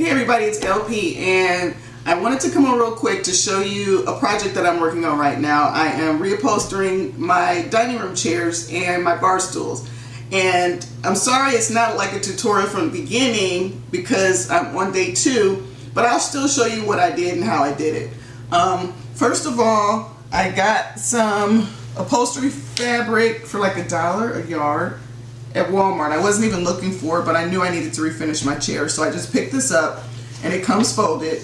Hey everybody, it's LP, and I wanted to come on real quick to show you a project that I'm working on right now. I am reupholstering my dining room chairs and my bar stools. And I'm sorry it's not like a tutorial from the beginning because I'm on day 2, but I'll still show you what I did and how I did it. First of all, I got some upholstery fabric for like $1 a yard at Walmart. I wasn't even looking for it, but I knew I needed to refinish my chair, so I just picked this up, and it comes folded.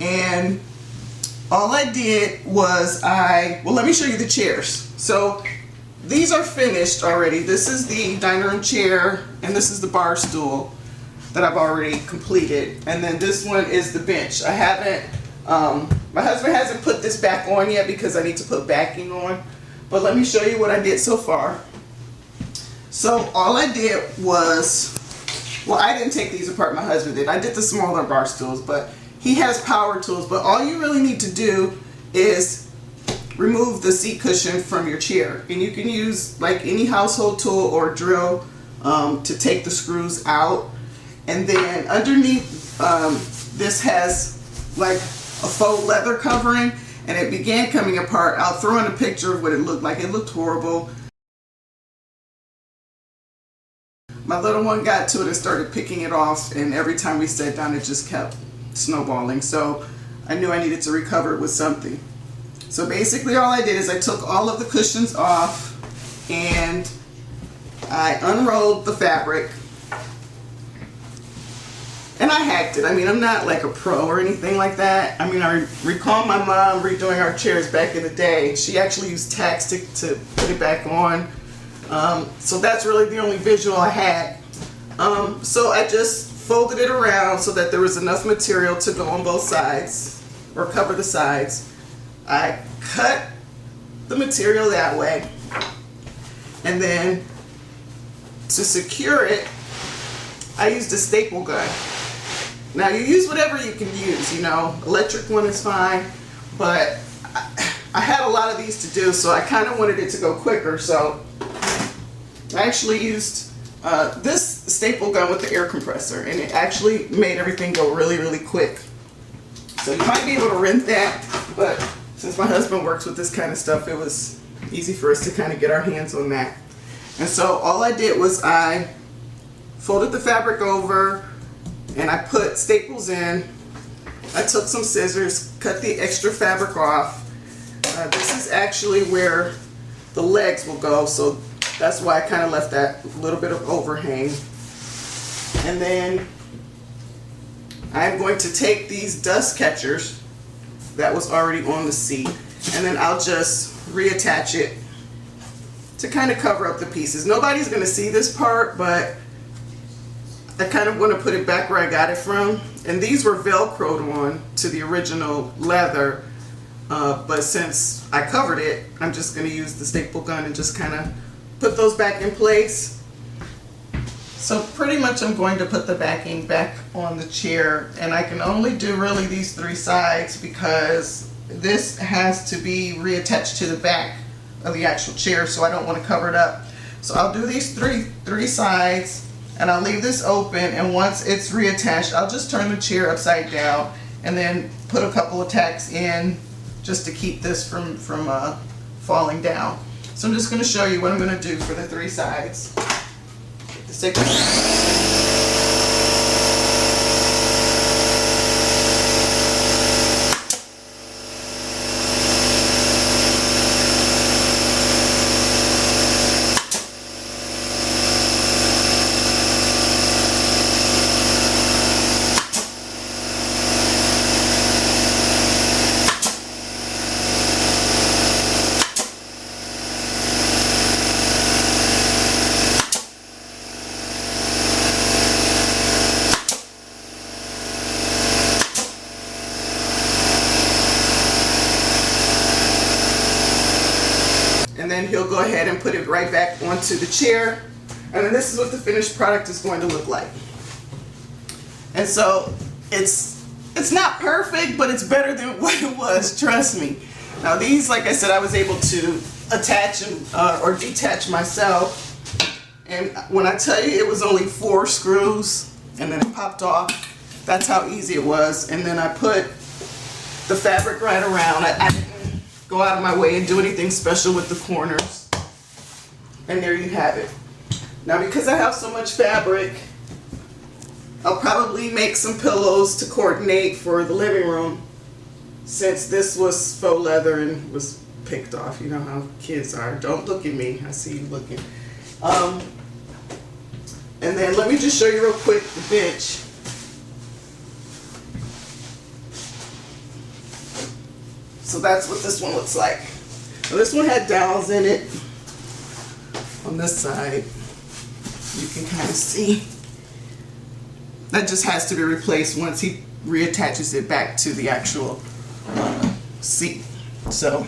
And all I did was well, let me show you the chairs. So these are finished already. This is the dining room chair, and this is the bar stool that I've already completed. And then this one is the bench. I haven't, my husband hasn't put this back on yet because I need to put backing on. But let me show you what I did so far. So all I did was, well, I didn't take these apart, my husband did. I did the smaller bar stools, but he has power tools. But all you really need to do is remove the seat cushion from your chair. And you can use like any household tool or drill to take the screws out. And then underneath this has like a faux leather covering, and it began coming apart. I'll throw in a picture of what it looked like. It looked horrible. My little one got to it and started picking it off, and every time we sat down it just kept snowballing. So I knew I needed to recover it with something. So basically all I did is I took all of the cushions off and I unrolled the fabric. And I hacked it. I mean, I'm not like a pro or anything like that. I mean, I recall my mom redoing our chairs back in the day. She actually used tacks to put it back on. So that's really the only visual I had. So I just folded it around so that there was enough material to go on both sides, or cover the sides. I cut the material that way, and then to secure it, I used a staple gun. Now you use whatever you can use, you know, electric one is fine, but I had a lot of these to do, so I kind of wanted it to go quicker, so I actually used this staple gun with the air compressor, and it actually made everything go really, really quick. So you might be able to rent that, but since my husband works with this kind of stuff, it was easy for us to kind of get our hands on that. And so all I did was I folded the fabric over, and I put staples in. I took some scissors, cut the extra fabric off. This is actually where the legs will go, so that's why I kind of left that little bit of overhang. And then I'm going to take these dust catchers that was already on the seat, and then I'll just reattach it to kind of cover up the pieces. Nobody's going to see this part, but I kind of want to put it back where I got it from. And these were Velcroed on to the original leather, but since I covered it, I'm just going to use the staple gun and just kind of put those back in place. So pretty much I'm going to put the backing back on the chair, and I can only do really these 3 sides because this has to be reattached to the back of the actual chair, so I don't want to cover it up. So I'll do these three sides, and I'll leave this open, and once it's reattached, I'll just turn the chair upside down and then put a couple of tacks in just to keep this from falling down. So I'm just going to show you what I'm going to do for the 3 sides. And then he'll go ahead and put it right back onto the chair, and then this is what the finished product is going to look like. And so it's not perfect, but it's better than what it was, trust me. Now these, like I said, I was able to attach or detach myself, and when I tell you it was only 4 screws and then it popped off, That's how easy it was. And then I put the fabric right around. I didn't go out of my way and do anything special with the corners. And there you have it. Now because I have so much fabric, I'll probably make some pillows to coordinate for the living room, since this was faux leather and was picked off. You know how kids are. Don't look at me. I see you looking. And then let me just show you real quick the bench. So that's what this one looks like. Now this one had dowels in it on this side. You can kind of see. That just has to be replaced once he reattaches it back to the actual seat. So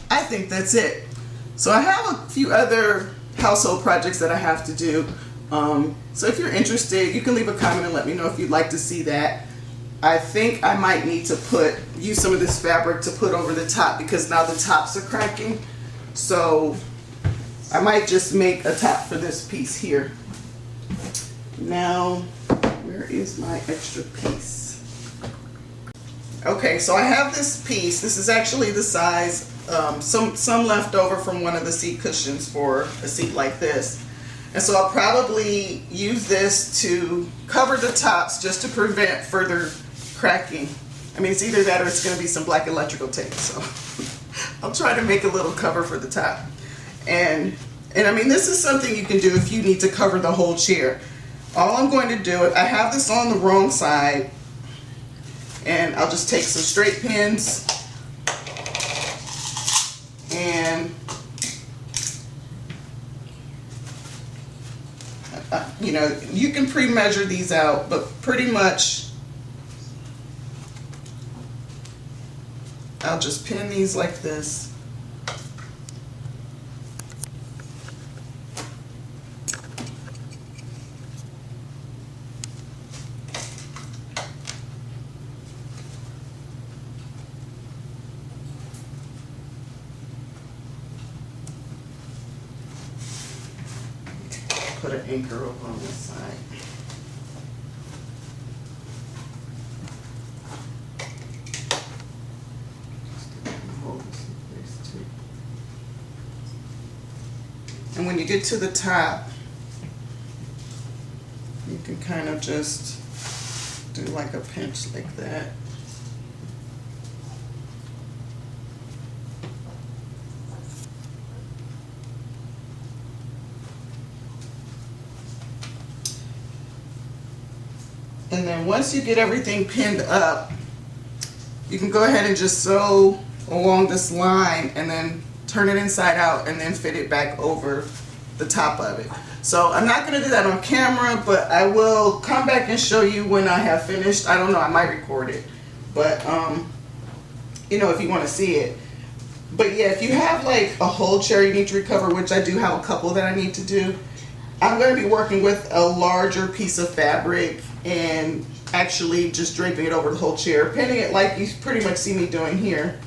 I think that's it. So I have a few other household projects that I have to do. So if you're interested, you can leave a comment and let me know if you'd like to see that. I think I might need to use some of this fabric to put over the top, because now the tops are cracking. So I might just make a top for this piece here. Now, where is my extra piece? Okay, so I have this piece. This is actually the size, some left over from one of the seat cushions for a seat like this. And so I'll probably use this to cover the tops just to prevent further cracking. I mean, it's either that or it's going to be some black electrical tape. So I'll try to make a little cover for the top. And I mean, this is something you can do if you need to cover the whole chair. All I'm going to do, I have this on the wrong side, and I'll just take some straight pins and you know, you can pre-measure these out, but pretty much I'll just pin these like this. Put an anchor over on this side. And when you get to the top, you can kind of just do like a pinch like that. And then once you get everything pinned up, you can go ahead and just sew along this line and then turn it inside out and then fit it back over the top of it. So I'm not going to do that on camera, but I will come back and show you when I have finished. I don't know, I might record it, but you know, if you want to see it. But yeah, if you have like a whole chair you need to recover, which I do have a couple that I need to do, I'm going to be working with a larger piece of fabric and actually just draping it over the whole chair, pinning it like you pretty much see me doing here,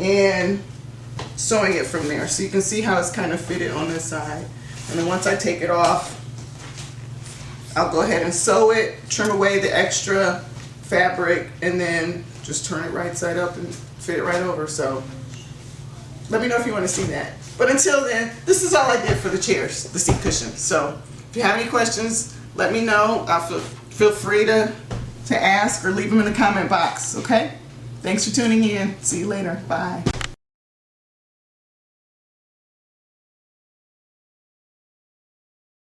and sewing it from there. So you can see how it's kind of fitted on this side. And then once I take it off, I'll go ahead and sew it, trim away the extra fabric, and then just turn it right side up and fit it right over. So let me know if you want to see that. But until then, this is all I did for the chairs, the seat cushions. So if you have any questions, let me know. Feel free to ask or leave them in the comment box, okay? Thanks for tuning in. See you later. Bye.